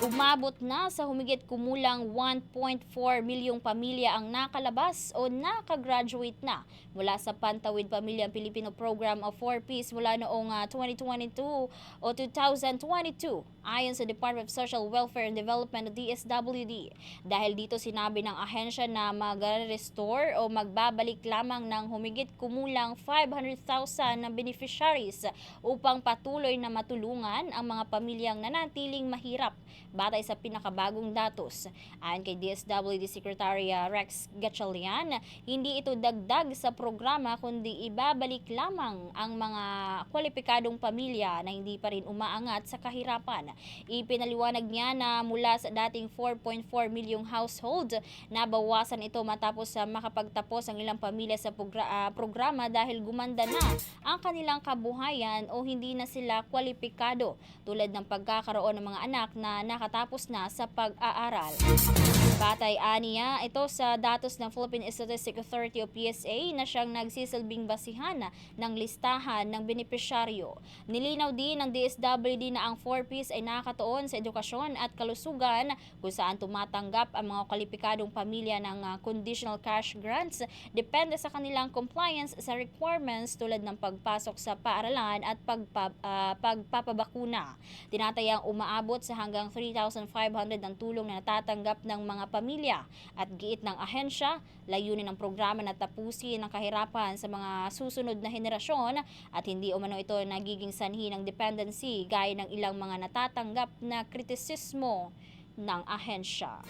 Umabot na sa humigit kumulang 1.4 milyong pamilya ang nakalabas o nakagraduate na mula sa Pantawid Pamilyang Pilipino Program of 4Ps mula noong 2022 o 2022 ayon sa Department of Social Welfare and Development o DSWD. Dahil dito sinabi ng ahensya na mag-restore o magbabalik lamang ng humigit kumulang 500,000 na beneficiaries upang patuloy na matulungan ang mga pamilyang nanatiling mahirap batay sa pinakabagong datos. Ayon kay DSWD Secretary Rex Gatchalian, hindi ito dagdag sa programa kundi ibabalik lamang ang mga kwalipikadong pamilya na hindi pa rin umaangat sa kahirapan. Ipinaliwanag niya na mula sa dating 4.4 milyong household, nabawasan ito matapos makapagtapos ang ilang pamilya sa programa dahil gumanda na ang kanilang kabuhayan o hindi na sila kwalipikado tulad ng pagkakaroon ng mga anak na nakatapos na sa pag-aaral. Batay aniya ito sa datos ng Philippine Statistics Authority o PSA na siyang nagsisilbing basihan ng listahan ng benepisyaryo. Nilinaw din ng DSWD na ang 4Ps ay nakatuon sa edukasyon at kalusugan kung saan tumatanggap ang mga kwalipikadong pamilya ng conditional cash grants depende sa kanilang compliance sa requirements tulad ng pagpasok sa paaralan at pagpapabakuna. Tinatayang umaabot sa hanggang 3,500 ang tulong na natatanggap ng mga pamilya at giit ng ahensya, layunin ng programa na tapusin ang kahirapan sa mga susunod na henerasyon at hindi umano ito nagiging sanhi ng dependency gaya ng ilang mga natatanggap na kritisismo ng ahensya.